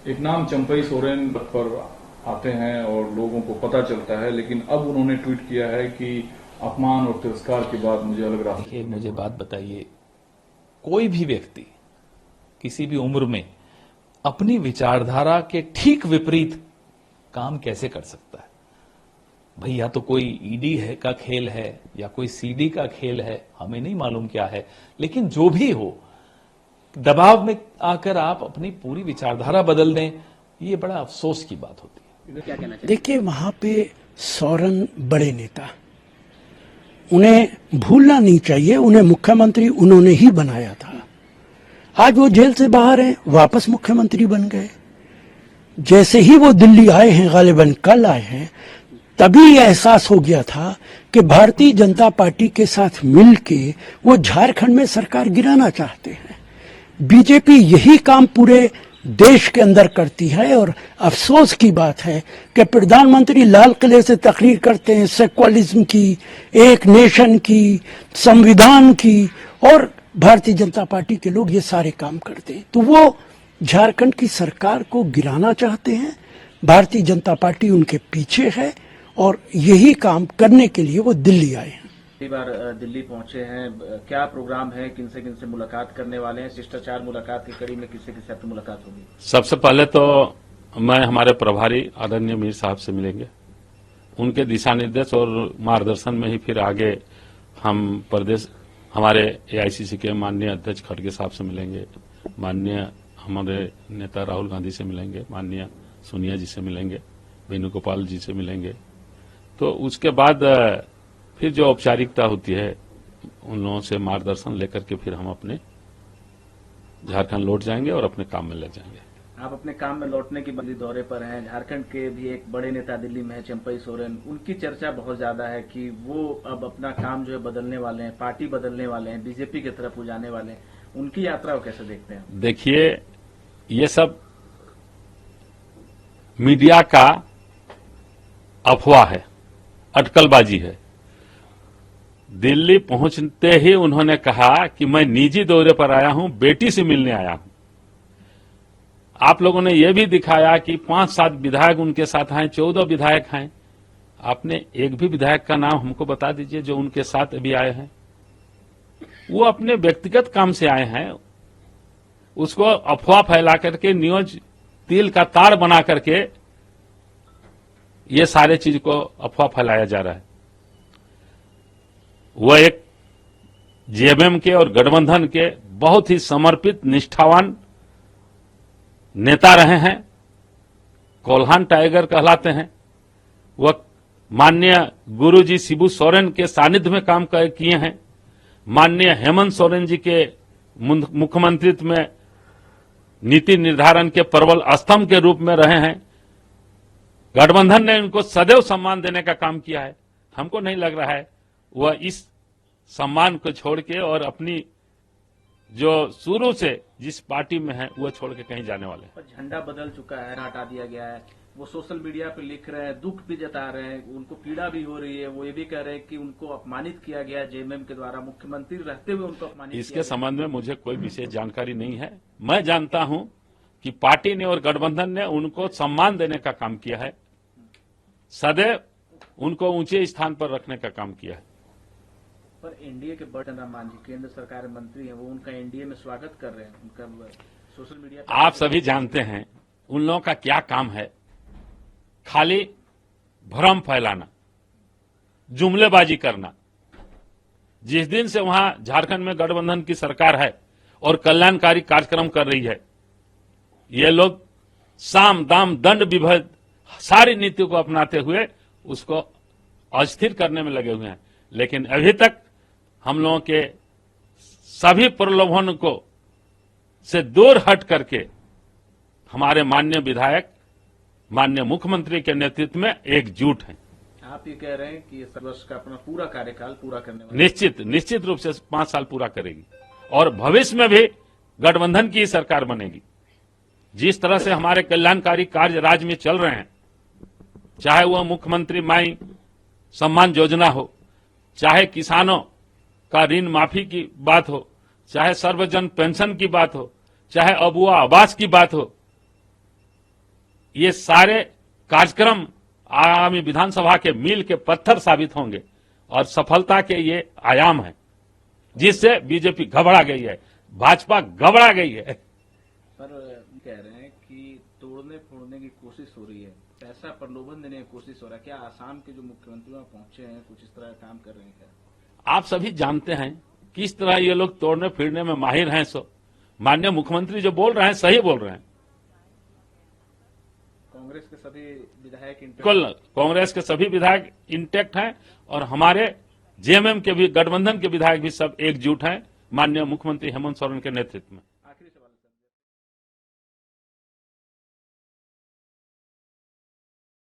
एक नाम चंपई सोरेन पर आते हैं और लोगों को पता चलता है, लेकिन अब उन्होंने ट्वीट किया है कि अपमान और तिरस्कार के बाद मुझे अलग रास्ते। देखिए, मुझे बात बताइए, कोई भी व्यक्ति किसी भी उम्र में अपनी विचारधारा के ठीक विपरीत काम कैसे कर सकता है? भाई, या तो कोई ईडी है का खेल है या कोई सीडी का खेल है, हमें नहीं मालूम क्या है, लेकिन जो भी हो, दबाव में आकर आप अपनी पूरी विचारधारा बदल दें, ये बड़ा अफसोस की बात होती है। क्या कहना चाहिए? देखिए, वहां पे सोरेन बड़े नेता, उन्हें भूलना नहीं चाहिए, उन्हें मुख्यमंत्री उन्होंने ही बनाया था। आज वो जेल से बाहर हैं, वापस मुख्यमंत्री बन गए। जैसे ही वो दिल्ली आए हैं, गालिबन कल आए हैं, तभी यह एहसास हो गया था कि भारतीय जनता पार्टी के साथ मिलके वो झारखंड में सरकार गिराना चाहते हैं। बीजेपी यही काम पूरे देश के अंदर करती है और अफसोस की बात है कि प्रधानमंत्री लाल किले से तकरीर करते हैं सेक्युलरिज्म की, एक नेशन की, संविधान की, और भारतीय जनता पार्टी के लोग ये सारे काम करते हैं। तो वो झारखंड की सरकार को गिराना चाहते हैं। भारतीय जनता पार्टी उनके पीछे है और यही काम करने के लिए वो दिल्ली आए हैं। पहली बार दिल्ली पहुंचे हैं, क्या प्रोग्राम है, किनसे मुलाकात करने वाले हैं? शिष्टाचार मुलाकात की कड़ी में किससे किससे आपकी मुलाकात होगी? सबसे पहले तो मैं हमारे प्रभारी आदरणीय मीर साहब से मिलेंगे। उनके दिशा निर्देश और मार्गदर्शन में ही फिर आगे हम प्रदेश हमारे एआईसीसी के माननीय अध्यक्ष खड़गे साहब से मिलेंगे, माननीय हमारे नेता राहुल गांधी से मिलेंगे, माननीय सोनिया जी से मिलेंगे, वेणुगोपाल जी से मिलेंगे। तो उसके बाद फिर जो औपचारिकता होती है उन लोगों से मार्गदर्शन लेकर के फिर हम अपने झारखंड लौट जाएंगे और अपने काम में लग जाएंगे। आप अपने काम में लौटने की बदली दौरे पर हैं। झारखंड के भी एक बड़े नेता दिल्ली में है, चंपई सोरेन। उनकी चर्चा बहुत ज्यादा है कि वो अब अपना काम जो है बदलने वाले हैं, पार्टी बदलने वाले हैं, बीजेपी की तरफ जाने वाले हैं। उनकी यात्रा को कैसे देखते हैं? देखिए, ये सब मीडिया का अफवाह है, अटकलबाजी है। दिल्ली पहुंचते ही उन्होंने कहा कि मैं निजी दौरे पर आया हूं, बेटी से मिलने आया हूं। आप लोगों ने यह भी दिखाया कि 5-7 विधायक उनके साथ आए, 14 विधायक हैं। आपने एक भी विधायक का नाम हमको बता दीजिए जो उनके साथ अभी आए हैं। वो अपने व्यक्तिगत काम से आए हैं, उसको अफवाह फैला करके, न्यूज तिल का तार बना करके ये सारे चीज को अफवाह फैलाया जा रहा है। वह एक जेएमएम के और गठबंधन के बहुत ही समर्पित, निष्ठावान नेता रहे हैं, कोल्हान टाइगर कहलाते हैं। वह माननीय गुरुजी शिबू सोरेन के सानिध्य में काम किए हैं, माननीय हेमंत सोरेन जी के मुख्यमंत्रित्व में नीति निर्धारण के प्रबल स्तंभ के रूप में रहे हैं। गठबंधन ने उनको सदैव सम्मान देने का काम किया है। हमको नहीं लग रहा है वह इस सम्मान को छोड़ के और अपनी जो शुरू से जिस पार्टी में है वह छोड़ के कहीं जाने वाले हैं। झंडा बदल चुका है, हटा दिया गया है। वो सोशल मीडिया पे लिख रहे हैं, दुख भी जता रहे हैं, उनको पीड़ा भी हो रही है। वो ये भी कह रहे हैं कि उनको अपमानित किया गया है जेएमएम के द्वारा, मुख्यमंत्री रहते हुए उनको अपमानित किया। इसके संबंध में मुझे कोई विशेष जानकारी नहीं है। मैं जानता हूं कि पार्टी ने और गठबंधन ने उनको सम्मान देने का काम किया है, सदैव उनको ऊंचे स्थान पर रखने का काम किया है। पर एनडीए के बड़े मान जी केंद्र सरकार में मंत्री हैं, वो उनका एनडीए में स्वागत कर रहे हैं, उनका सोशल मीडिया। आप सभी जानते हैं उन लोगों का क्या काम है, खाली भ्रम फैलाना, जुमलेबाजी करना। जिस दिन से वहां झारखंड में गठबंधन की सरकार है और कल्याणकारी कार्यक्रम कर रही है, ये लोग साम दाम दंड विभेद सारी नीतियों को अपनाते हुए उसको अस्थिर करने में लगे हुए हैं। लेकिन अभी तक हम लोगों के सभी प्रलोभन को से दूर हट करके हमारे माननीय विधायक माननीय मुख्यमंत्री के नेतृत्व में एकजुट हैं। आप ये कह रहे हैं कि इस वर्ष का अपना पूरा कार्यकाल पूरा करने वाले निश्चित रूप से 5 साल पूरा करेगी और भविष्य में भी गठबंधन की सरकार बनेगी। जिस तरह से हमारे कल्याणकारी कार्य राज्य में चल रहे हैं, चाहे वह मुख्यमंत्री माई सम्मान योजना हो, चाहे किसानों का ऋण माफी की बात हो, चाहे सर्वजन पेंशन की बात हो, चाहे अबुआ आवास की बात हो, ये सारे कार्यक्रम आगामी विधानसभा के मील के पत्थर साबित होंगे और सफलता के ये आयाम है जिससे बीजेपी घबरा गई है, भाजपा घबरा गई है। पर कह रहे हैं कि तोड़ने फोड़ने की कोशिश हो रही है, पैसा प्रलोभन देने की कोशिश हो रहा है। क्या आसाम के जो मुख्यमंत्री वहां पहुंचे हैं कुछ इस तरह का काम कर रहे हैं क्या? आप सभी जानते हैं किस तरह ये लोग तोड़ने फिरने में माहिर हैं। सो माननीय मुख्यमंत्री जो बोल रहे हैं सही बोल रहे हैं। कांग्रेस के सभी विधायक बिल्कुल, कांग्रेस के सभी विधायक इंटैक्ट हैं और हमारे जेएमएम के भी, गठबंधन के विधायक भी सब एकजुट हैं माननीय मुख्यमंत्री हेमंत सोरेन के नेतृत्व में।